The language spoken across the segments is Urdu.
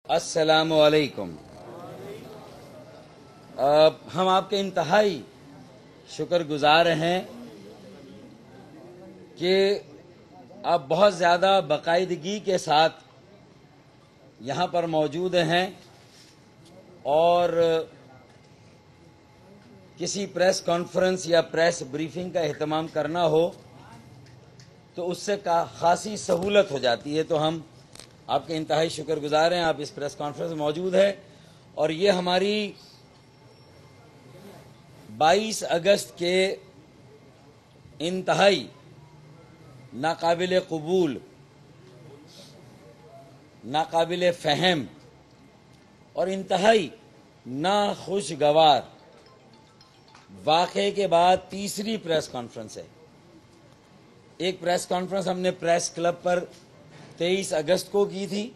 السلام علیکم۔ ہم آپ کے انتہائی شکر گزار ہیں کہ آپ بہت زیادہ باقاعدگی کے ساتھ یہاں پر موجود ہیں اور کسی پریس کانفرنس یا پریس بریفنگ کا اہتمام کرنا ہو تو اس سے خاصی سہولت ہو جاتی ہے، تو ہم آپ کے انتہائی شکر گزار ہیں۔ آپ اس پریس کانفرنس میں موجود ہیں اور یہ ہماری 22 اگست کے انتہائی ناقابل قبول، ناقابل فہم اور انتہائی ناخوشگوار واقعے کے بعد تیسری پریس کانفرنس ہے۔ ایک پریس کانفرنس ہم نے پریس کلب پر 23 اگست کو کی تھی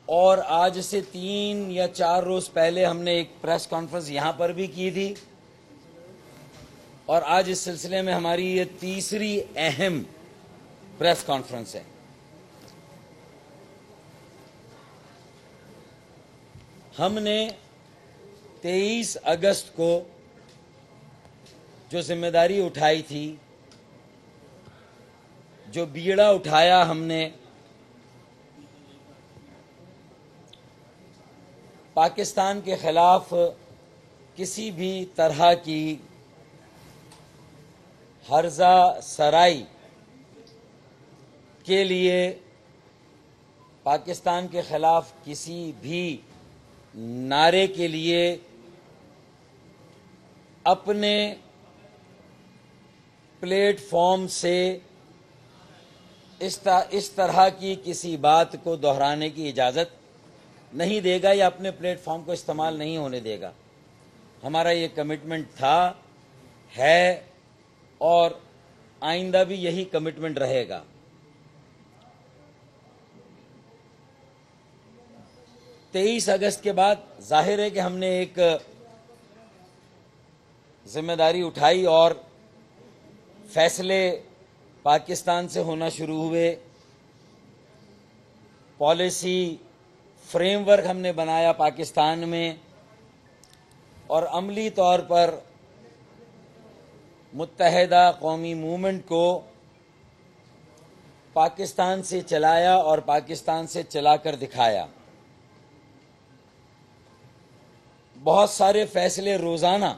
اور آج سے 3 یا 4 روز پہلے ہم نے ایک پریس کانفرنس یہاں پر بھی کی تھی، اور آج اس سلسلے میں ہماری یہ تیسری اہم پریس کانفرنس ہے۔ ہم نے 23 اگست کو جو ذمہ داری اٹھائی تھی، جو بیڑا اٹھایا ہم نے، پاکستان کے خلاف کسی بھی طرح کی ہرزہ سرائی کے لیے، پاکستان کے خلاف کسی بھی نعرے کے لیے اپنے پلیٹ فارم سے اس طرح کی کسی بات کو دہرانے کی اجازت نہیں دے گا یا اپنے پلیٹ فارم کو استعمال نہیں ہونے دے گا۔ ہمارا یہ کمٹمنٹ تھا، ہے اور آئندہ بھی یہی کمٹمنٹ رہے گا۔ 23 اگست کے بعد ظاہر ہے کہ ہم نے ایک ذمہ داری اٹھائی اور فیصلے پاکستان سے ہونا شروع ہوئے، پالیسی فریم ورک ہم نے بنایا پاکستان میں، اور عملی طور پر متحدہ قومی موومنٹ کو پاکستان سے چلایا اور پاکستان سے چلا کر دکھایا۔ بہت سارے فیصلے روزانہ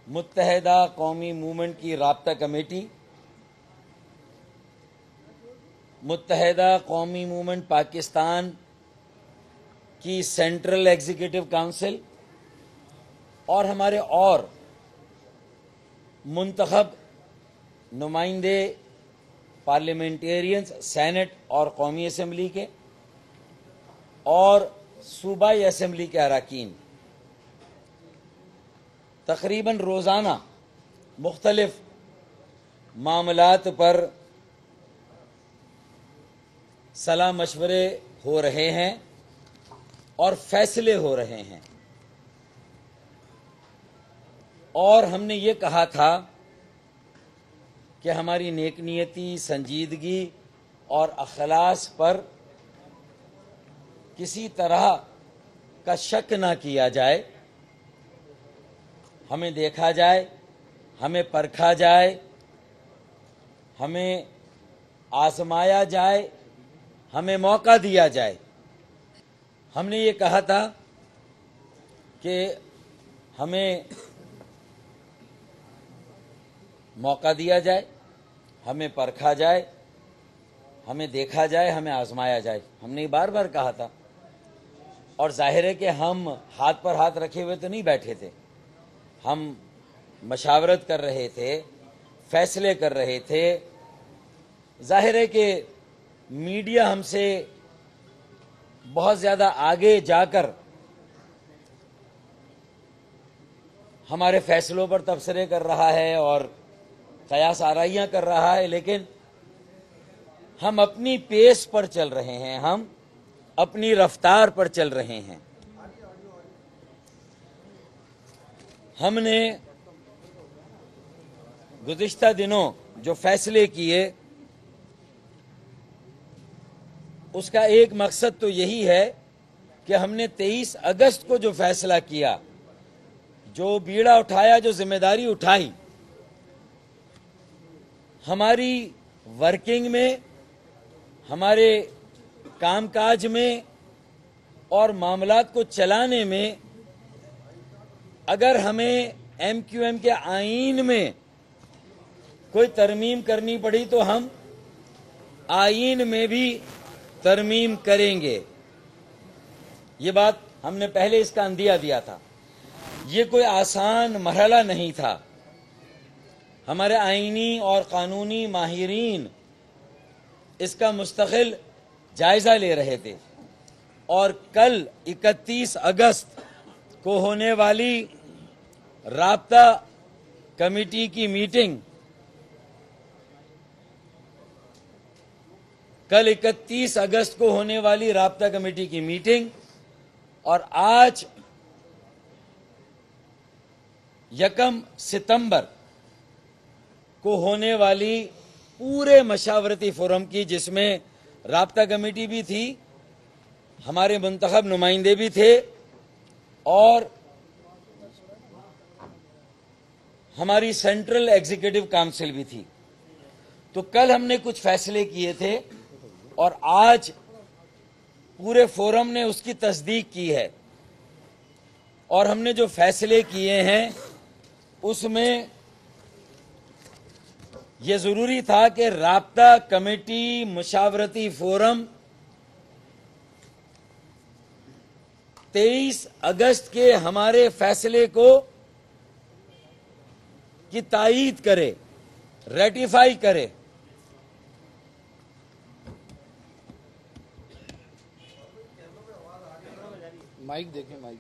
متحدہ قومی موومنٹ کی رابطہ کمیٹی، متحدہ قومی موومنٹ پاکستان کی سینٹرل ایگزیکٹو کونسل اور ہمارے اور منتخب نمائندے پارلیمنٹیرینز سینٹ اور قومی اسمبلی کے اور صوبائی اسمبلی کے اراکین تقریباً روزانہ مختلف معاملات پر صلاح مشورے ہو رہے ہیں اور فیصلے ہو رہے ہیں، اور ہم نے یہ کہا تھا کہ ہماری نیک نیتی، سنجیدگی اور اخلاص پر کسی طرح کا شک نہ کیا جائے، ہمیں دیکھا جائے، ہمیں پرکھا جائے، ہمیں آزمایا جائے، ہمیں موقع دیا جائے۔ ہم نے یہ کہا تھا کہ ہمیں موقع دیا جائے، ہمیں پرکھا جائے، ہمیں دیکھا جائے، ہمیں آزمایا جائے۔ ہم نے یہ بار بار کہا تھا، اور ظاہر ہے کہ ہم ہاتھ پر ہاتھ رکھے ہوئے تو نہیں بیٹھے تھے، ہم مشاورت کر رہے تھے، فیصلے کر رہے تھے۔ ظاہر ہے کہ میڈیا ہم سے بہت زیادہ آگے جا کر ہمارے فیصلوں پر تبصرے کر رہا ہے اور قیاس آرائیاں کر رہا ہے، لیکن ہم اپنی پیس پر چل رہے ہیں، ہم اپنی رفتار پر چل رہے ہیں۔ ہم نے گزشتہ دنوں جو فیصلے کیے، اس کا ایک مقصد تو یہی ہے کہ ہم نے 23 اگست کو جو فیصلہ کیا، جو بیڑا اٹھایا، جو ذمہ داری اٹھائی، ہماری ورکنگ میں، ہمارے کام کاج میں اور معاملات کو چلانے میں اگر ہمیں ایم کیو ایم کے آئین میں کوئی ترمیم کرنی پڑی تو ہم آئین میں بھی ترمیم کریں گے۔ یہ بات ہم نے پہلے اس کا اندیہ دیا تھا۔ یہ کوئی آسان مرحلہ نہیں تھا۔ ہمارے آئینی اور قانونی ماہرین اس کا مستقل جائزہ لے رہے تھے، اور کل 31 اگست کو ہونے والی رابطہ کمیٹی کی میٹنگ، کل 31 اگست کو ہونے والی رابطہ کمیٹی کی میٹنگ اور آج 1 ستمبر کو ہونے والی پورے مشاورتی فورم کی، جس میں رابطہ کمیٹی بھی تھی، ہمارے منتخب نمائندے بھی تھے اور ہماری سینٹرل ایگزیکٹو کونسل بھی تھی۔ تو کل ہم نے کچھ فیصلے کیے تھے اور آج پورے فورم نے اس کی تصدیق کی ہے، اور ہم نے جو فیصلے کیے ہیں اس میں یہ ضروری تھا کہ رابطہ کمیٹی مشاورتی فورم 23 اگست کے ہمارے فیصلے کو کی تائید کرے، ریٹیفائی کرے۔ مائک دیکھیں، مائک۔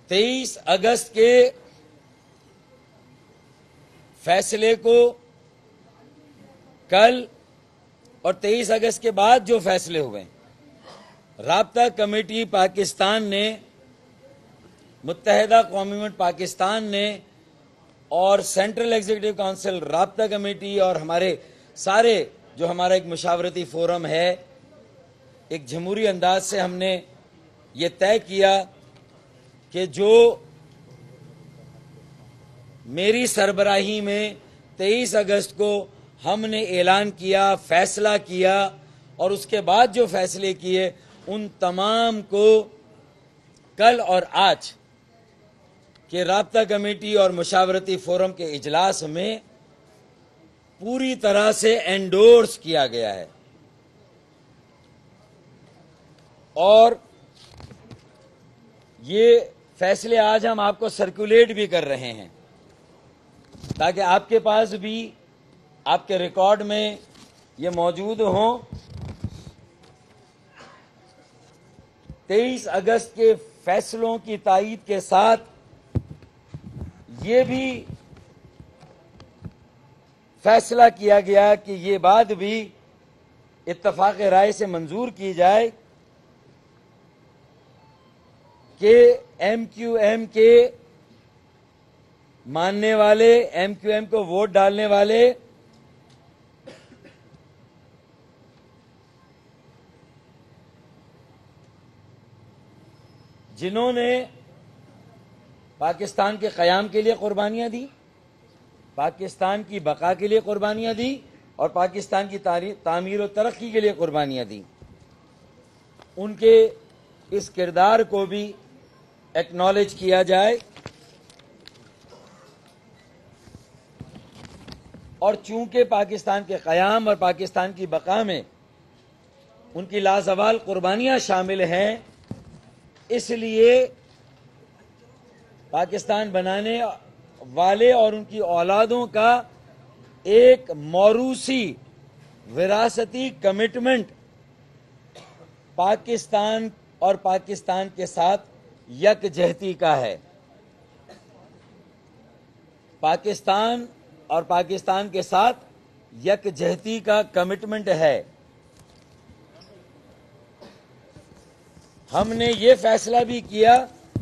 23 اگست کے فیصلے کو کل اور 23 اگست کے بعد جو فیصلے ہوئے، رابطہ کمیٹی پاکستان نے، متحدہ قومی منٹ پاکستان نے اور سینٹرل ایگزیکٹو کونسل، رابطہ کمیٹی اور ہمارے سارے جو ہمارا ایک مشاورتی فورم ہے، ایک جمہوری انداز سے ہم نے یہ طے کیا کہ جو میری سربراہی میں 23 اگست کو ہم نے اعلان کیا، فیصلہ کیا، اور اس کے بعد جو فیصلے کیے، ان تمام کو کل اور آج کے رابطہ کمیٹی اور مشاورتی فورم کے اجلاس میں پوری طرح سے انڈورس کیا گیا ہے، اور یہ فیصلے آج ہم آپ کو سرکولیٹ بھی کر رہے ہیں تاکہ آپ کے پاس بھی، آپ کے ریکارڈ میں یہ موجود ہوں۔ 23 اگست کے فیصلوں کی تائید کے ساتھ یہ بھی فیصلہ کیا گیا کہ یہ بات بھی اتفاق رائے سے منظور کی جائے کہ ایم کیو ایم کے ماننے والے، ایم کیو ایم کو ووٹ ڈالنے والے جنہوں نے پاکستان کے قیام کے لیے قربانیاں دی، پاکستان کی بقا کے لیے قربانیاں دی اور پاکستان کی تعمیر و ترقی کے لیے قربانیاں دی، ان کے اس کردار کو بھی ایکنالج کیا جائے۔ اور چونکہ پاکستان کے قیام اور پاکستان کی بقا میں ان کی لازوال قربانیاں شامل ہیں، اس لیے پاکستان بنانے والے اور ان کی اولادوں کا ایک موروثی وراثتی کمٹمنٹ پاکستان اور پاکستان کے ساتھ یکجہتی کا ہے۔ پاکستان اور پاکستان کے ساتھ یکجہتی کا کمٹمنٹ ہے۔ ہم نے یہ فیصلہ بھی کیا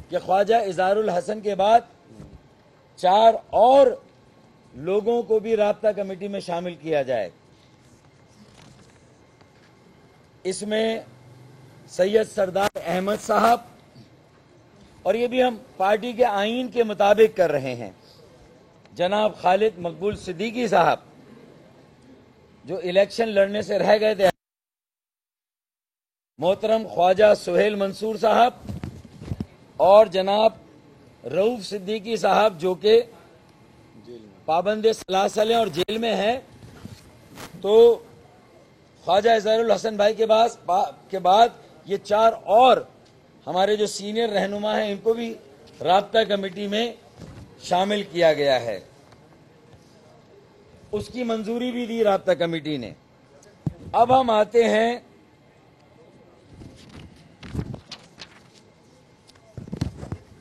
کہ خواجہ اظہار الحسن کے بعد 4 اور لوگوں کو بھی رابطہ کمیٹی میں شامل کیا جائے، اس میں سید سردار احمد صاحب، اور یہ بھی ہم پارٹی کے آئین کے مطابق کر رہے ہیں، جناب خالد مقبول صدیقی صاحب جو الیکشن لڑنے سے رہ گئے تھے، محترم خواجہ سہیل منصور صاحب، اور جناب رؤوف صدیقی صاحب جو کہ پابند سلاسل ہیں اور جیل میں ہیں۔ تو خواجہ اظہار الحسن بھائی کے بعد یہ 4 اور ہمارے جو سینئر رہنما ہیں ان کو بھی رابطہ کمیٹی میں شامل کیا گیا ہے، اس کی منظوری بھی دی رابطہ کمیٹی نے۔ اب ہم آتے ہیں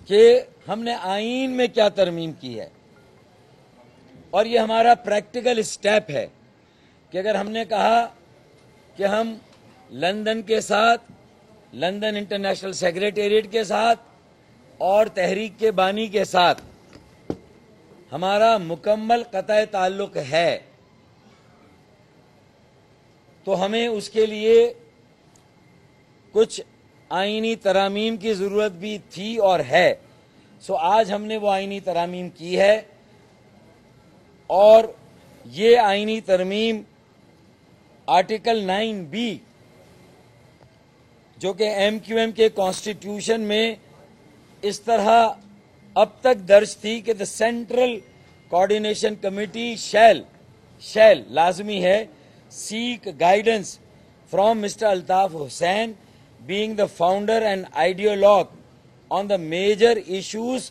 کہ ہم نے آئین میں کیا ترمیم کی ہے، اور یہ ہمارا پریکٹیکل سٹیپ ہے کہ اگر ہم نے کہا کہ ہم لندن کے ساتھ، لندن انٹرنیشنل سیکریٹریٹ کے ساتھ اور تحریک کے بانی کے ساتھ ہمارا مکمل قطع تعلق ہے، تو ہمیں اس کے لیے کچھ آئینی ترامیم کی ضرورت بھی تھی اور ہے۔ سو آج ہم نے وہ آئینی ترامیم کی ہے، اور یہ آئینی ترمیم آرٹیکل 9B جو کہ ایم کیو ایم کے کانسٹیٹیوشن میں اس طرح اب تک درج تھی کہ the central coordination committee shall لازمی ہے seek guidance from mister Altaf Hussain being the founder and ideologue on the major issues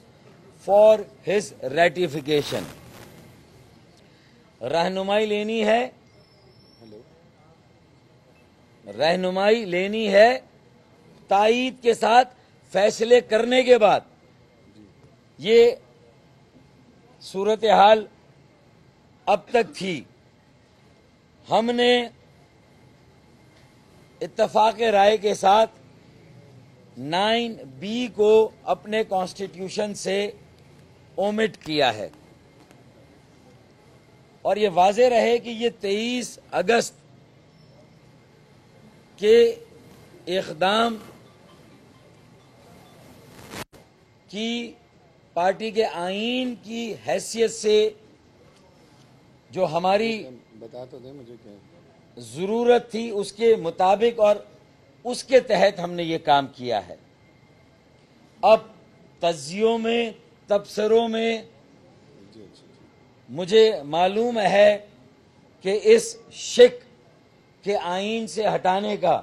for his ratification. رہنمائی لینی ہے تائید کے ساتھ فیصلے کرنے کے بعد۔ یہ صورتحال اب تک تھی۔ ہم نے اتفاق رائے کے ساتھ 9B کو اپنے کانسٹیٹیوشن سے اومٹ کیا ہے، اور یہ واضح رہے کہ یہ 23 اگست کے اقدام کی پارٹی کے آئین کی حیثیت سے جو ہماری بتا تو دیں مجھے کیا ضرورت تھی اس کے مطابق اور اس کے تحت ہم نے یہ کام کیا ہے۔ اب تجزیوں میں، تبصروں میں مجھے معلوم ہے کہ اس شک کے آئین سے ہٹانے کا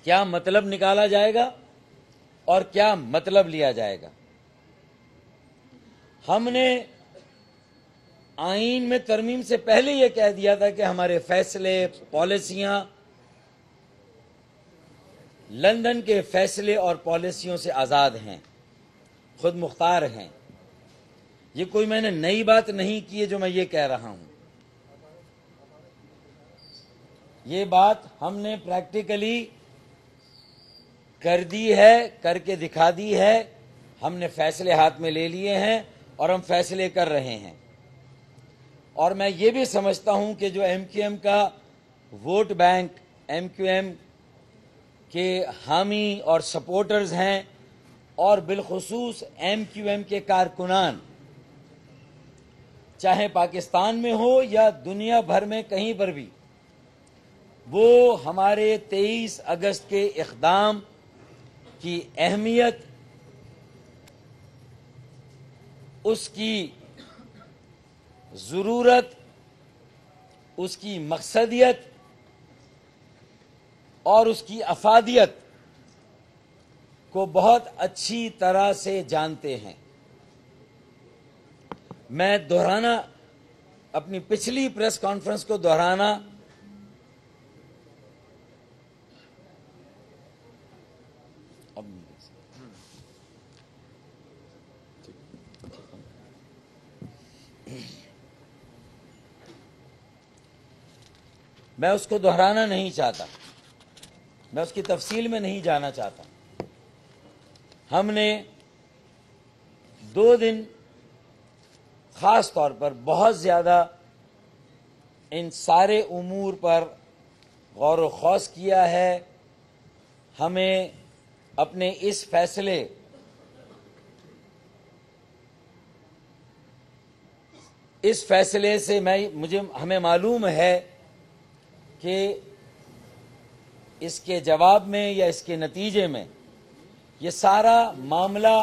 کیا مطلب نکالا جائے گا اور کیا مطلب لیا جائے گا۔ ہم نے آئین میں ترمیم سے پہلے یہ کہہ دیا تھا کہ ہمارے فیصلے، پالیسیاں لندن کے فیصلے اور پالیسیوں سے آزاد ہیں، خود مختار ہیں۔ یہ کوئی میں نے نئی بات نہیں کی ہے جو میں یہ کہہ رہا ہوں، یہ بات ہم نے پریکٹیکلی کر دی ہے، کر کے دکھا دی ہے۔ ہم نے فیصلے ہاتھ میں لے لیے ہیں اور ہم فیصلے کر رہے ہیں، اور میں یہ بھی سمجھتا ہوں کہ جو ایم کیو ایم کا vote bank, M Q M کے حامی اور سپورٹرز ہیں، اور بالخصوص ایم کیو ایم کے کارکنان، چاہے پاکستان میں ہو یا دنیا بھر میں کہیں پر بھی، وہ ہمارے 23 اگست کے اقدام کی اہمیت، اس کی ضرورت، اس کی مقصدیت اور اس کی افادیت کو بہت اچھی طرح سے جانتے ہیں۔ میں اپنی پچھلی پریس کانفرنس کو دہرانا میں اس کو دہرانا نہیں چاہتا، میں اس کی تفصیل میں نہیں جانا چاہتا۔ ہم نے 2 دن خاص طور پر بہت زیادہ ان سارے امور پر غور و خوض کیا ہے. ہمیں اپنے اس فیصلے سے ہمیں معلوم ہے کہ اس کے جواب میں یا اس کے نتیجے میں یہ سارا معاملہ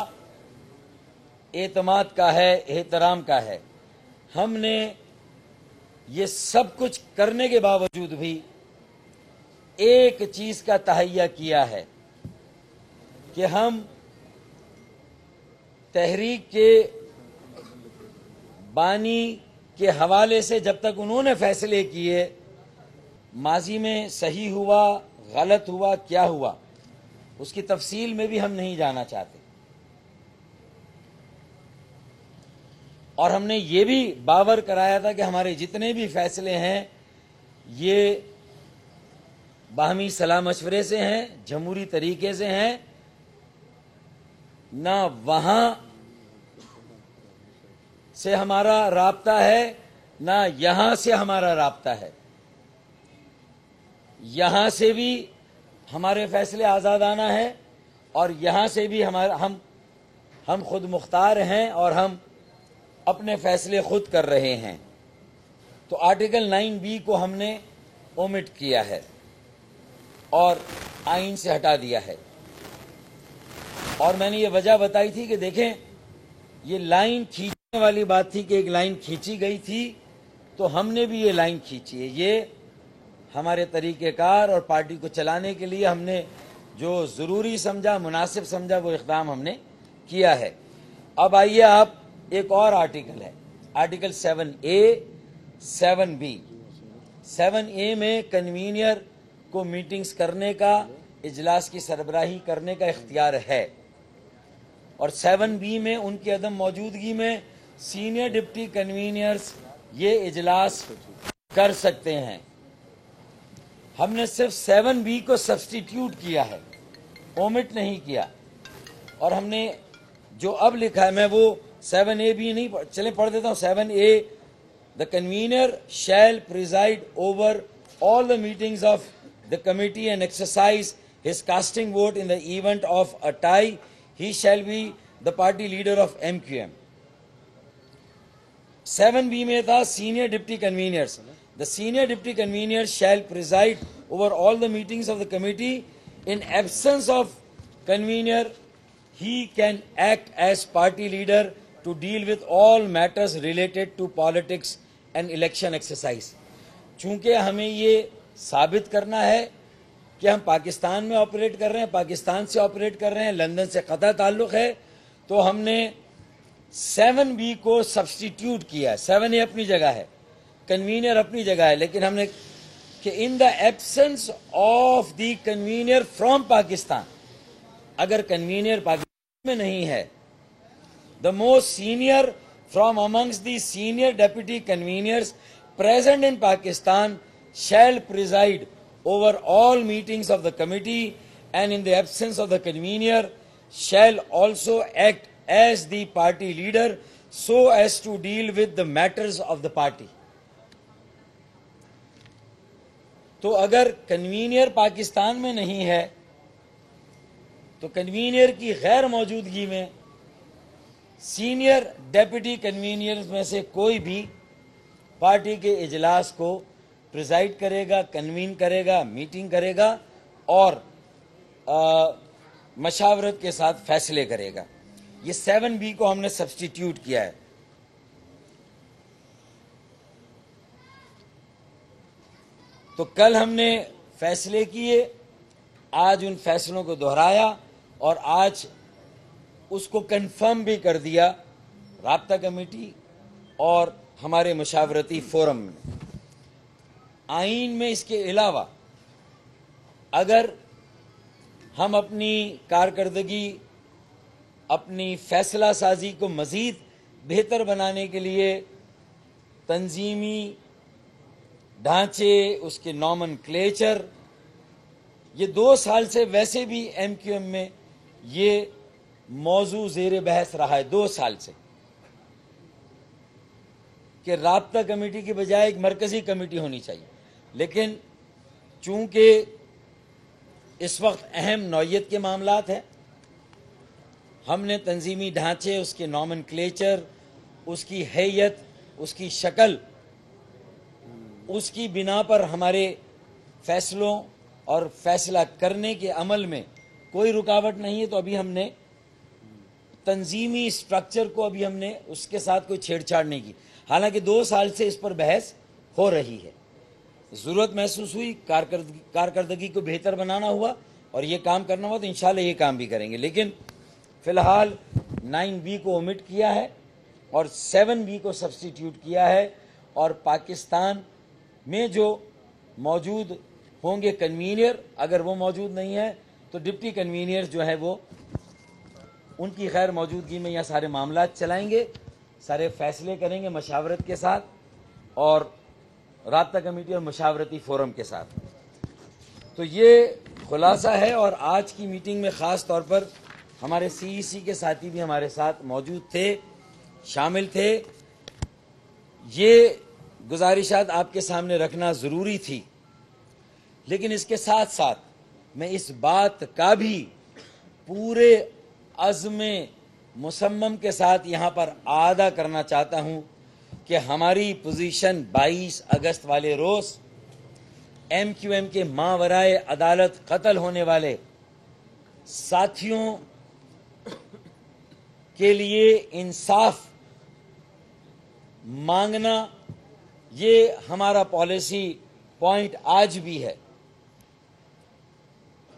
اعتماد کا ہے، احترام کا ہے. ہم نے یہ سب کچھ کرنے کے باوجود بھی ایک چیز کا تہیہ کیا ہے کہ ہم تحریک کے بانی کے حوالے سے جب تک انہوں نے فیصلے کیے، ماضی میں صحیح ہوا غلط ہوا کیا ہوا اس کی تفصیل میں بھی ہم نہیں جانا چاہتے. اور ہم نے یہ بھی باور کرایا تھا کہ ہمارے جتنے بھی فیصلے ہیں یہ باہمی صلاح مشورے سے ہیں، جمہوری طریقے سے ہیں، نہ وہاں سے ہمارا رابطہ ہے نہ یہاں سے ہمارا رابطہ ہے. یہاں سے بھی ہمارے فیصلے آزادانہ ہیں اور یہاں سے بھی ہم خود مختار ہیں اور ہم اپنے فیصلے خود کر رہے ہیں. تو آرٹیکل 9B کو ہم نے اومٹ کیا ہے اور آئین سے ہٹا دیا ہے. اور میں نے یہ وجہ بتائی تھی کہ دیکھیں یہ لائن کھینچنے والی بات تھی کہ ایک لائن کھینچی گئی تھی تو ہم نے بھی یہ لائن کھینچی ہے. یہ ہمارے طریقہ کار اور پارٹی کو چلانے کے لیے ہم نے جو ضروری سمجھا، مناسب سمجھا، وہ اقدام ہم نے کیا ہے. اب آئیے آپ ایک اور آرٹیکل ہے، آرٹیکل 7A 7B. 7A میں کنوینئر کو میٹنگز کرنے کا، اجلاس کی سربراہی کرنے کا اختیار ہے، اور 7B میں ان کی عدم موجودگی میں سینئر ڈپٹی کنوینئرز یہ اجلاس کر سکتے ہیں. ہم نے صرف 7B کو سبسٹیٹیوٹ کیا ہے، اومٹ نہیں کیا. اور ہم نے جو اب لکھا ہے میں وہ 7AB نہیں چلیں پڑھ دیتا ہوں. 7A the convener shall preside over all the meetings of the committee and exercise his casting vote in the event of a tie. He shall be the party leader of MQM. 7B میں تھا senior deputy conveners. The senior deputy conveners shall preside over all the meetings of the committee. In absence of convener, he can act as party leader to deal with all matters related to politics and election exercise. چونکہ ہمیں یہ ثابت کرنا ہے کہ ہم پاکستان میں آپریٹ کر رہے ہیں، پاکستان سے آپریٹ کر رہے ہیں، لندن سے قطع تعلق ہے، تو ہم نے 7B کو سبسٹیٹیوٹ کیا ہے. 7A اپنی جگہ ہے، کنوینر اپنی جگہ ہے، لیکن ہم نے کہ in the absence of the convener from Pakistan, اگر کنوینر پاکستان میں نہیں ہے، the most senior from amongst the senior deputy conveners present in Pakistan shall preside over all meetings of the committee, and in the absence of the convener shall also act as the party leader so as to deal with the matters of the party. تو اگر کنوینر پاکستان میں نہیں ہے تو کنوینر کی غیر موجودگی میں سینئر ڈیپٹی کنوینئرز میں سے کوئی بھی پارٹی کے اجلاس کو پریزائڈ کرے گا، کنوین کرے گا، میٹنگ کرے گا اور مشاورت کے ساتھ فیصلے کرے گا. یہ 7B کو ہم نے سبسٹیٹیوٹ کیا ہے. تو کل ہم نے فیصلے کیے، آج ان فیصلوں کو دہرایا اور آج اس کو کنفرم بھی کر دیا رابطہ کمیٹی اور ہمارے مشاورتی فورم میں. آئین میں اس کے علاوہ اگر ہم اپنی کارکردگی، اپنی فیصلہ سازی کو مزید بہتر بنانے کے لیے تنظیمی ڈھانچے، اس کے نومنکلیچر، یہ 2 سال سے ویسے بھی MQM میں یہ موضوع زیر بحث رہا ہے. 2 سال سے کہ رابطہ کمیٹی کی بجائے ایک مرکزی کمیٹی ہونی چاہیے، لیکن چونکہ اس وقت اہم نوعیت کے معاملات ہیں، ہم نے تنظیمی ڈھانچے، اس کے نومنکلیچر، اس کی حیت، اس کی شکل، اس کی بنا پر ہمارے فیصلوں اور فیصلہ کرنے کے عمل میں کوئی رکاوٹ نہیں ہے، تو ابھی ہم نے تنظیمی سٹرکچر کو ابھی ہم نے اس کے ساتھ کوئی چھیڑ چھاڑ نہیں کی، حالانکہ 2 سال سے اس پر بحث ہو رہی ہے۔ ضرورت محسوس ہوئی، کارکردگی کو بہتر بنانا ہوا اور یہ کام کرنا ہوا، تو انشاءاللہ یہ کام بھی کریں گے، لیکن فی الحال 9B کو اومٹ کیا ہے اور 7B کو سبسٹیٹیوٹ کیا ہے، اور پاکستان میں جو موجود ہوں گے کنوینئر، اگر وہ موجود نہیں ہے تو ڈپٹی کنوینئر جو ہے وہ ان کی غیر موجودگی میں یہ سارے معاملات چلائیں گے، سارے فیصلے کریں گے مشاورت کے ساتھ اور رابطہ کمیٹی اور مشاورتی فورم کے ساتھ۔ تو یہ خلاصہ ہے، اور آج کی میٹنگ میں خاص طور پر ہمارے CEC کے ساتھی بھی ہمارے ساتھ موجود تھے، شامل تھے۔ یہ گزارشات آپ کے سامنے رکھنا ضروری تھی، لیکن اس کے ساتھ ساتھ میں اس بات کا بھی پورے عزم مصمم کے ساتھ یہاں پر اعادہ کرنا چاہتا ہوں کہ ہماری پوزیشن 22 اگست والے روز MQM کے ماورائے عدالت قتل ہونے والے ساتھیوں کے لیے انصاف مانگنا، یہ ہمارا پالیسی پوائنٹ آج بھی ہے۔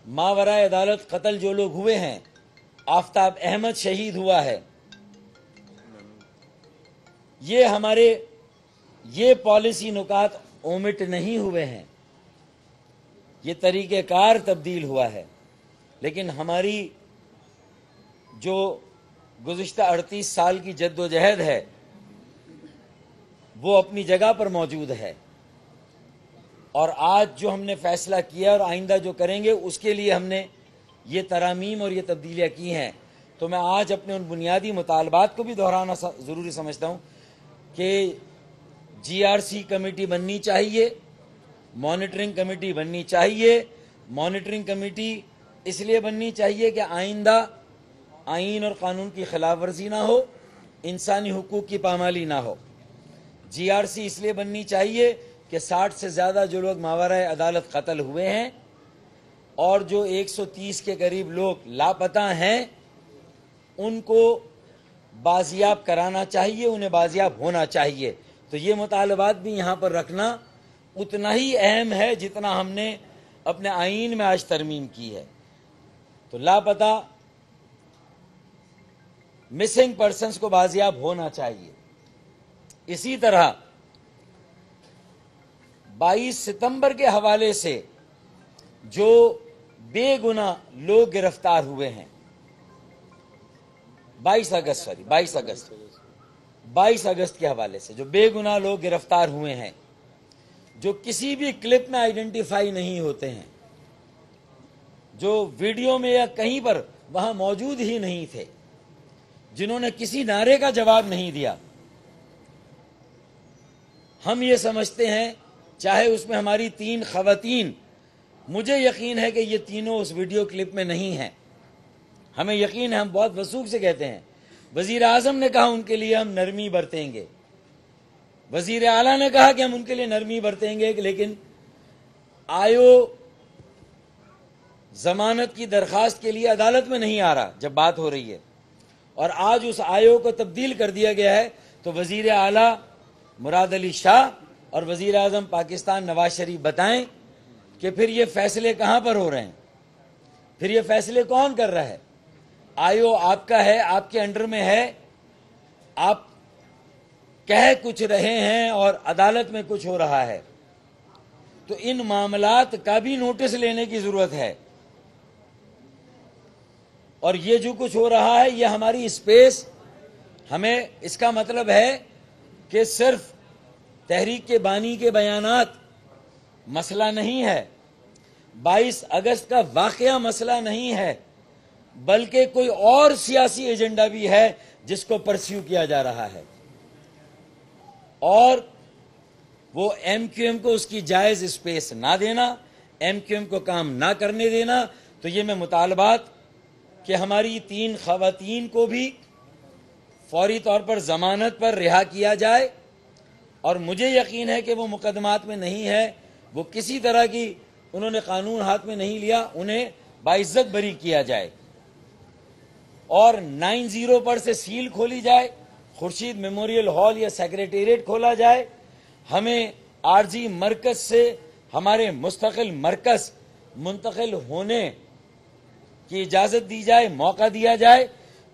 ماورائے عدالت قتل جو لوگ ہوئے ہیں، آفتاب احمد شہید ہوا ہے، یہ ہمارے یہ پالیسی نکات اومٹ نہیں ہوئے ہیں، یہ طریقہ کار تبدیل ہوا ہے، لیکن ہماری جو گزشتہ 38 سال کی جد و جہد ہے وہ اپنی جگہ پر موجود ہے، اور آج جو ہم نے فیصلہ کیا اور آئندہ جو کریں گے اس کے لیے ہم نے یہ ترامیم اور یہ تبدیلیاں کی ہیں۔ تو میں آج اپنے ان بنیادی مطالبات کو بھی دہرانا ضروری سمجھتا ہوں کہ GRC کمیٹی بننی چاہیے، مانیٹرنگ کمیٹی بننی چاہیے۔ مانیٹرنگ کمیٹی اس لیے بننی چاہیے کہ آئندہ آئین اور قانون کی خلاف ورزی نہ ہو، انسانی حقوق کی پامالی نہ ہو۔ GRC اس لیے بننی چاہیے کہ 60 سے زیادہ جو لوگ ماورائے عدالت قتل ہوئے ہیں اور جو 130 کے قریب لوگ لاپتہ ہیں، ان کو بازیاب کرانا چاہیے، انہیں بازیاب ہونا چاہیے۔ تو یہ مطالبات بھی یہاں پر رکھنا اتنا ہی اہم ہے جتنا ہم نے اپنے آئین میں آج ترمیم کی ہے۔ تو لاپتہ مسنگ پرسنز کو بازیاب ہونا چاہیے۔ اسی طرح 22 ستمبر کے حوالے سے جو بے گناہ لوگ گرفتار ہوئے ہیں، 22 اگست کے حوالے سے جو بے گناہ لوگ گرفتار ہوئے ہیں، جو کسی بھی کلپ میں آئیڈینٹیفائی نہیں ہوتے ہیں، جو ویڈیو میں یا کہیں پر وہاں موجود ہی نہیں تھے، جنہوں نے کسی نعرے کا جواب نہیں دیا، ہم یہ سمجھتے ہیں، چاہے اس میں ہماری 3 خواتین، مجھے یقین ہے کہ یہ تینوں اس ویڈیو کلپ میں نہیں ہیں، ہمیں یقین ہے، ہم بہت وثوق سے کہتے ہیں۔ وزیر اعظم نے کہا ان کے لیے ہم نرمی برتیں گے، وزیر اعلیٰ نے کہا کہ ہم ان کے لیے نرمی برتیں گے، لیکن ضمانت کی درخواست کے لیے عدالت میں نہیں آ رہا جب بات ہو رہی ہے، اور آج اس کو تبدیل کر دیا گیا ہے۔ تو وزیر اعلیٰ مراد علی شاہ اور وزیر اعظم پاکستان نواز شریف بتائیں کہ پھر یہ فیصلے کہاں پر ہو رہے ہیں، پھر یہ فیصلے کون کر رہا ہے؟ آپ کا ہے، آپ کے انڈر میں ہے، آپ کہہ کچھ رہے ہیں اور عدالت میں کچھ ہو رہا ہے، تو ان معاملات کا بھی نوٹس لینے کی ضرورت ہے۔ اور یہ جو کچھ ہو رہا ہے یہ ہماری اسپیس، ہمیں اس کا مطلب ہے کہ صرف تحریک کے بانی کے بیانات مسئلہ نہیں ہے، 22 اگست کا واقعہ مسئلہ نہیں ہے، بلکہ کوئی اور سیاسی ایجنڈا بھی ہے جس کو پرسیو کیا جا رہا ہے، اور وہ MQM کو اس کی جائز اسپیس نہ دینا، ایم کیو ایم کو کام نہ کرنے دینا، تو یہ میں مطالبات کہ ہماری 3 خواتین کو بھی فوری طور پر ضمانت پر رہا کیا جائے، اور مجھے یقین ہے کہ وہ مقدمات میں نہیں ہے، وہ کسی طرح کی انہوں نے قانون ہاتھ میں نہیں لیا، انہیں باعزت بری کیا جائے، اور 90 پر سے سیل کھولی جائے، خورشید میموریل ہال یا سیکریٹریٹ کھولا جائے، ہمیں عارضی مرکز سے ہمارے مستقل مرکز منتقل ہونے کی اجازت دی جائے، موقع دیا جائے،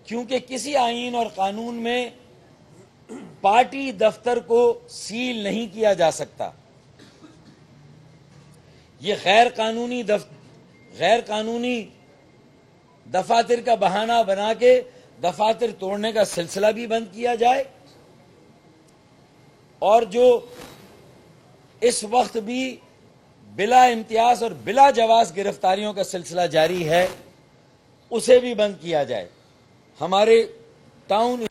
کیونکہ کسی آئین اور قانون میں پارٹی دفتر کو سیل نہیں کیا جا سکتا۔ یہ غیر قانونی دفاتر کا بہانہ بنا کے دفاتر توڑنے کا سلسلہ بھی بند کیا جائے، اور جو اس وقت بھی بلا امتیاز اور بلا جواز گرفتاریوں کا سلسلہ جاری ہے اسے بھی بند کیا جائے۔ ہمارے ٹاؤن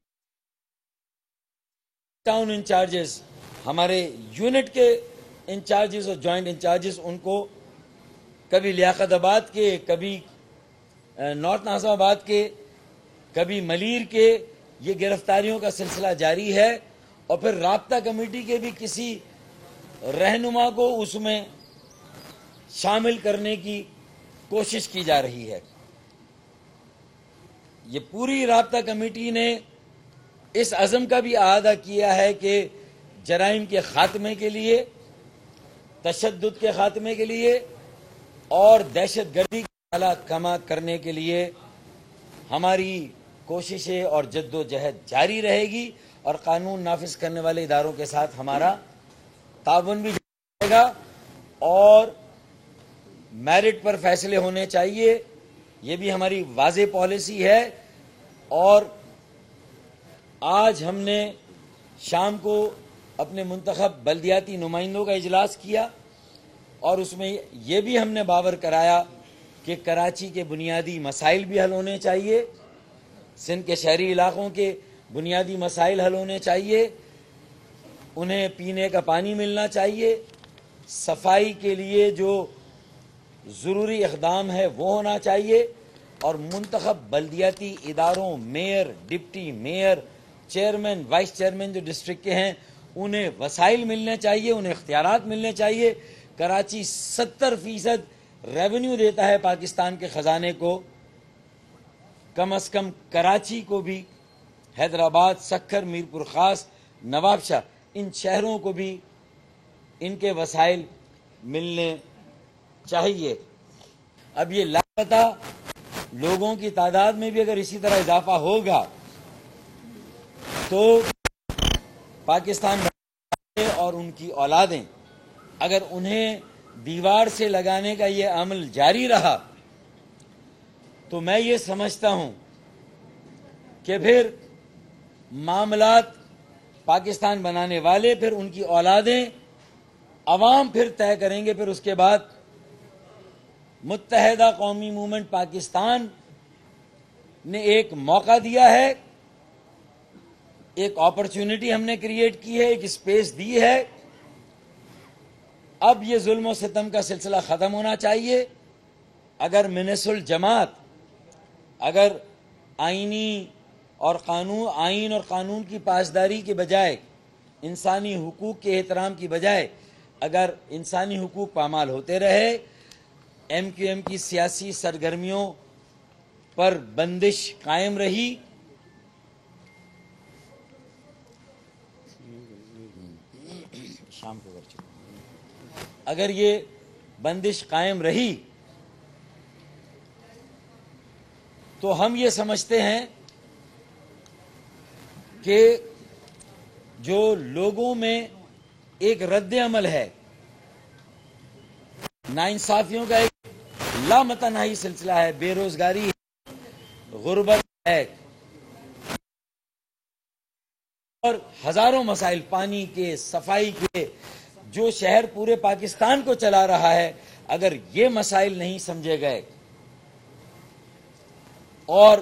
انچارجز، ہمارے یونٹ کے انچارجز اور جوائنٹ انچارجز، ان کو کبھی لیاقت آباد کے، کبھی نارتھ ناظم آباد کے، کبھی ملیر کے، یہ گرفتاریوں کا سلسلہ جاری ہے، اور پھر رابطہ کمیٹی کے بھی کسی رہنما کو اس میں شامل کرنے کی کوشش کی جا رہی ہے۔ یہ پوری رابطہ کمیٹی نے اس عزم کا بھی اعادہ کیا ہے کہ جرائم کے خاتمے کے لیے، تشدد کے خاتمے کے لیے اور دہشت گردی کے حالات کما کرنے کے لیے ہماری کوششیں اور جد و جہد جاری رہے گی، اور قانون نافذ کرنے والے اداروں کے ساتھ ہمارا تعاون بھی جاری رہے گا، اور میرٹ پر فیصلے ہونے چاہیے، یہ بھی ہماری واضح پالیسی ہے۔ اور آج ہم نے شام کو اپنے منتخب بلدیاتی نمائندوں کا اجلاس کیا، اور اس میں یہ بھی ہم نے باور کرایا کہ کراچی کے بنیادی مسائل بھی حل ہونے چاہیے، سندھ کے شہری علاقوں کے بنیادی مسائل حل ہونے چاہیے، انہیں پینے کا پانی ملنا چاہیے، صفائی کے لیے جو ضروری اقدام ہے وہ ہونا چاہیے، اور منتخب بلدیاتی اداروں، mayor, deputy mayor, chairman, vice chairman جو ڈسٹرکٹ کے ہیں، انہیں وسائل ملنے چاہیے، انہیں اختیارات ملنے چاہیے۔ کراچی 70% ریونیو دیتا ہے پاکستان کے خزانے کو، کم از کم کراچی کو بھی، حیدرآباد، سکھر، میرپور خاص، نواب شاہ، ان شہروں کو بھی ان کے وسائل ملنے چاہیے۔ اب یہ لاپتہ لوگوں کی تعداد میں بھی اگر اسی طرح اضافہ ہوگا تو پاکستان اور ان کی اولادیں اگر انہیں دیوار سے لگانے کا یہ عمل جاری رہا تو میں یہ سمجھتا ہوں کہ پھر معاملات پاکستان بنانے والے، پھر ان کی اولادیں، عوام پھر طے کریں گے۔ پھر اس کے بعد متحدہ قومی موومنٹ پاکستان نے ایک موقع دیا ہے، ایک اپرچونٹی ہم نے کریٹ کی ہے، ایک اسپیس دی ہے۔ اب یہ ظلم و ستم کا سلسلہ ختم ہونا چاہیے۔ اگر منص الجماعت، اگر آئین اور قانون کی پاسداری کے بجائے، انسانی حقوق کے احترام کی بجائے اگر انسانی حقوق پامال ہوتے رہے، ایم کیو ایم کی سیاسی سرگرمیوں پر بندش قائم رہی، شام کو اگر یہ بندش قائم رہی تو ہم یہ سمجھتے ہیں کہ جو لوگوں میں ایک رد عمل ہے، ناانصافیوں کا ایک لامتناہی سلسلہ ہے، بے روزگاری ہے، غربت ہے، اور ہزاروں مسائل، پانی کے، صفائی کے، جو شہر پورے پاکستان کو چلا رہا ہے، اگر یہ مسائل نہیں سمجھے گئے اور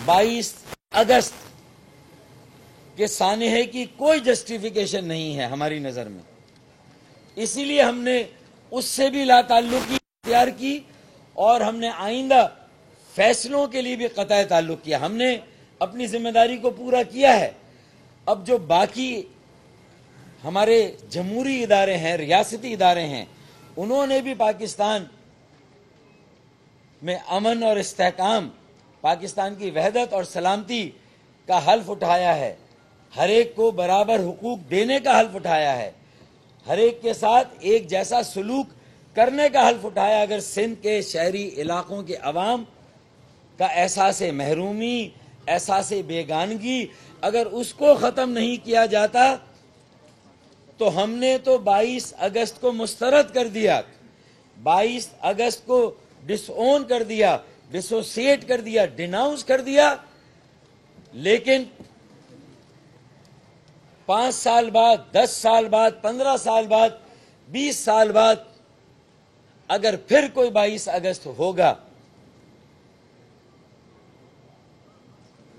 22 اگست کے سانحے کی کوئی جسٹیفیکیشن نہیں ہے ہماری نظر میں، اسی لیے ہم نے اس سے بھی لا تعلقی اختیار کی اور ہم نے آئندہ فیصلوں کے لیے بھی قطع تعلق کیا. ہم نے اپنی ذمہ داری کو پورا کیا ہے. اب جو باقی ہمارے جمہوری ادارے ہیں، ریاستی ادارے ہیں، انہوں نے بھی پاکستان میں امن اور استحکام، پاکستان کی وحدت اور سلامتی کا حلف اٹھایا ہے. ہر ایک کو برابر حقوق دینے کا حلف اٹھایا ہے. ہر ایک کے ساتھ ایک جیسا سلوک کرنے کا حلف اٹھایا. اگر سندھ کے شہری علاقوں کے عوام کا احساس محرومی، احساس بیگانگی، اگر اس کو ختم نہیں کیا جاتا تو ہم نے تو 22 اگست کو مسترد کر دیا، 22 اگست کو ڈس اون کر دیا، ڈسوسیٹ کر دیا، ڈیناؤنس کر دیا. لیکن 5 سال بعد، 10 سال بعد، 15 سال بعد، 20 سال بعد اگر پھر کوئی 22 اگست ہوگا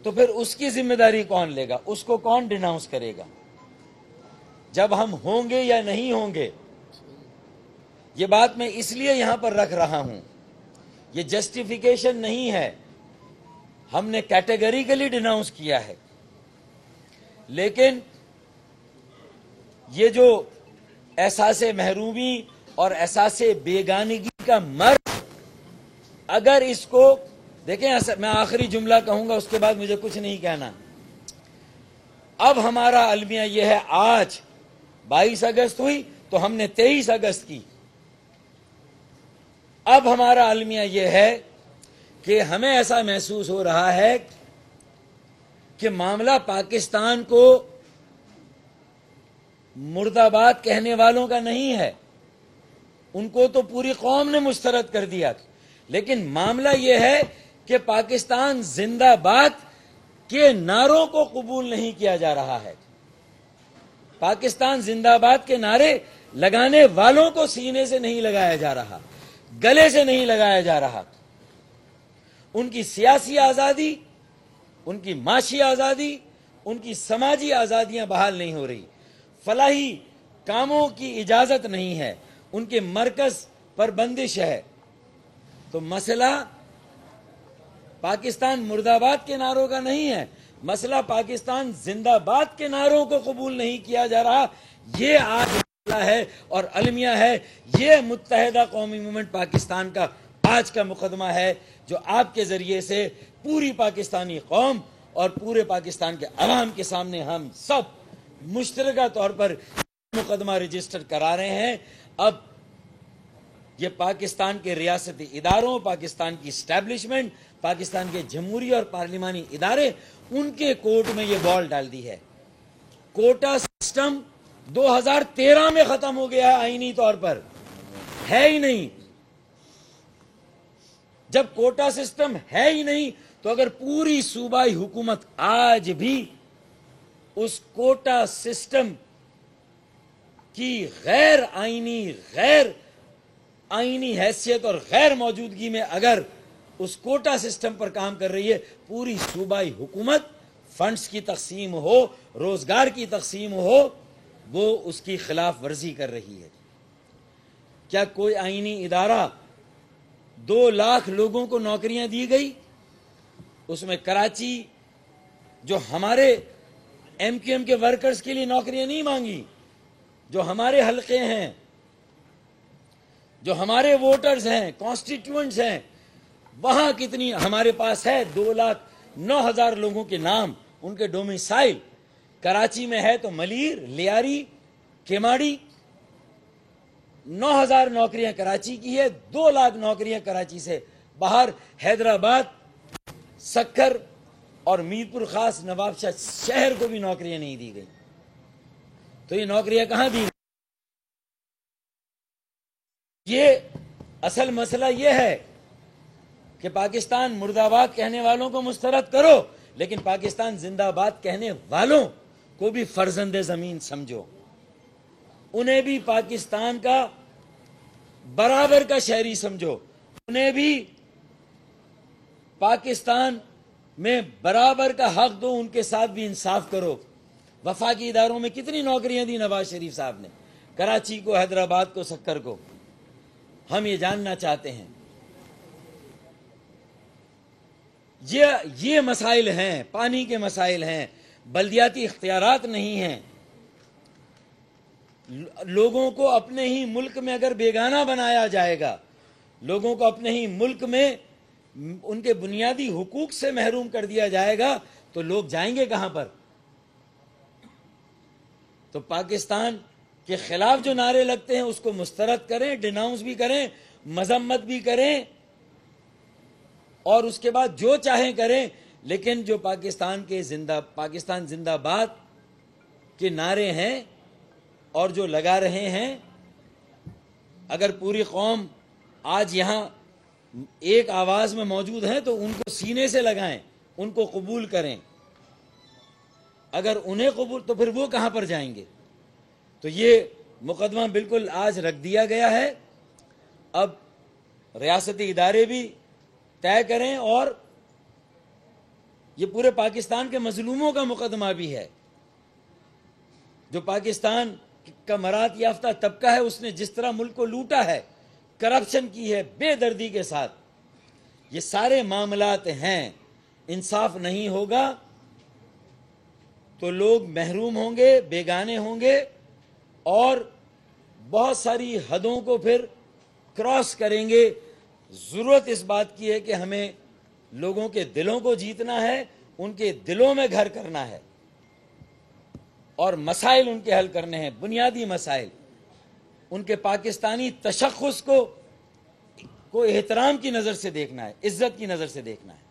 تو پھر اس کی ذمہ داری کون لے گا؟ اس کو کون ڈیناؤنس کرے گا؟ جب ہم ہوں گے یا نہیں ہوں گے؟ یہ بات میں اس لیے یہاں پر رکھ رہا ہوں، یہ جسٹیفیکیشن نہیں ہے. ہم نے کیٹیگریکلی ڈیناؤنس کیا ہے، لیکن یہ جو احساس محرومی اور احساس بیگانگی کا مرض، اگر اس کو دیکھیں، میں آخری جملہ کہوں گا، اس کے بعد مجھے کچھ نہیں کہنا. اب ہمارا المیہ یہ ہے، آج 22 اگست ہوئی تو ہم نے 23 اگست کی. اب ہمارا المیہ یہ ہے کہ ہمیں ایسا محسوس ہو رہا ہے کہ معاملہ پاکستان کو مرد آباد کہنے والوں کا نہیں ہے. ان کو تو پوری قوم نے مسترد کر دیا، لیکن معاملہ یہ ہے کہ پاکستان زندہ باد کے نعروں کو قبول نہیں کیا جا رہا ہے. پاکستان زندہ باد کے نعرے لگانے والوں کو سینے سے نہیں لگایا جا رہا، گلے سے نہیں لگایا جا رہا. ان کی سیاسی آزادی، ان کی معاشی آزادی، ان کی سماجی آزادیاں بحال نہیں ہو رہی. فلاحی کاموں کی اجازت نہیں ہے، ان کے مرکز پر بندش ہے. تو مسئلہ پاکستان مرد آباد کے نعروں کا نہیں ہے، مسئلہ پاکستان زندہ باد کے نعروں کو قبول نہیں کیا جا رہا. یہ آج مسئلہ ہے اور المیہ ہے. یہ متحدہ قومی موومنٹ پاکستان کا آج کا مقدمہ ہے، جو آپ کے ذریعے سے پوری پاکستانی قوم اور پورے پاکستان کے عوام کے سامنے ہم سب مشترکہ طور پر مقدمہ رجسٹر کرا رہے ہیں. اب یہ پاکستان کے ریاستی اداروں، پاکستان کی اسٹیبلشمنٹ، پاکستان کے جمہوری اور پارلیمانی ادارے، ان کے کورٹ میں یہ بال ڈال دی ہے. کوٹا سسٹم 2013 میں ختم ہو گیا ہے، آئینی طور پر ہے ہی نہیں. جب کوٹا سسٹم ہے ہی نہیں تو اگر پوری صوبائی حکومت آج بھی اس کوٹا سسٹم کی غیر آئینی حیثیت اور غیر موجودگی میں اگر اس کوٹا سسٹم پر کام کر رہی ہے، پوری صوبائی حکومت فنڈز کی تقسیم ہو، روزگار کی تقسیم ہو، وہ اس کی خلاف ورزی کر رہی ہے. کیا کوئی آئینی ادارہ 2 لاکھ لوگوں کو نوکریاں دی گئی؟ اس میں کراچی جو ہمارے ایم کیو ایم کے ورکرز کے لیے نوکریاں نہیں مانگی، جو ہمارے حلقے ہیں، جو ہمارے ووٹرز ہیں، کانسٹیٹیوئنٹس ہیں، وہاں کتنی ہمارے پاس ہے 2,09,000 لوگوں کے نام، ان کے ڈومیسائل. کراچی میں ہے تو ملیر، لیاری، کیماڑی. 9,000 نوکریاں کراچی کی ہے، 2 لاکھ نوکریاں کراچی سے باہر. حیدرآباد، سکھر اور میر پور خاص نواب شاہ شہر کو بھی نوکریاں نہیں دی گئی. تو یہ نوکریاں کہاں دی گئی؟ یہ اصل مسئلہ یہ ہے کہ پاکستان مرد آباد کہنے والوں کو مسترد کرو، لیکن پاکستان زندہ باد کہنے والوں کو بھی فرزند زمین سمجھو، انہیں بھی پاکستان کا برابر کا شہری سمجھو، انہیں بھی پاکستان میں برابر کا حق دو، ان کے ساتھ بھی انصاف کرو. وفاقی اداروں میں کتنی نوکریاں دی نواز شریف صاحب نے؟ کراچی کو، حیدرآباد کو، سکر کو. ہم یہ جاننا چاہتے ہیں۔ یہ مسائل ہیں، پانی کے مسائل ہیں، بلدیاتی اختیارات نہیں ہیں۔ لوگوں کو اپنے ہی ملک میں اگر بیگانہ بنایا جائے گا، لوگوں کو اپنے ہی ملک میں ان کے بنیادی حقوق سے محروم کر دیا جائے گا تو لوگ جائیں گے کہاں پر؟ تو پاکستان کے خلاف جو نعرے لگتے ہیں اس کو مسترد کریں، ڈیناؤنس بھی کریں، مذمت بھی کریں، اور اس کے بعد جو چاہیں کریں، لیکن جو پاکستان زندہ باد کے نعرے ہیں اور جو لگا رہے ہیں، اگر پوری قوم آج یہاں ایک آواز میں موجود ہے تو ان کو سینے سے لگائیں، ان کو قبول کریں۔ اگر انہیں قبول تو پھر وہ کہاں پر جائیں گے؟ تو یہ مقدمہ بالکل آج رکھ دیا گیا ہے۔ اب ریاستی ادارے بھی طے کریں، اور یہ پورے پاکستان کے مظلوموں کا مقدمہ بھی ہے۔ جو پاکستان کا مراد یافتہ طبقہ ہے، اس نے جس طرح ملک کو لوٹا ہے، کرپشن کی ہے بے دردی کے ساتھ، یہ سارے معاملات ہیں۔ انصاف نہیں ہوگا تو لوگ محروم ہوں گے، بیگانے ہوں گے، اور بہت ساری حدوں کو پھر کراس کریں گے۔ ضرورت اس بات کی ہے کہ ہمیں لوگوں کے دلوں کو جیتنا ہے، ان کے دلوں میں گھر کرنا ہے، اور مسائل ان کے حل کرنے ہیں، بنیادی مسائل۔ ان کے پاکستانی تشخص کو احترام کی نظر سے دیکھنا ہے، عزت کی نظر سے دیکھنا ہے۔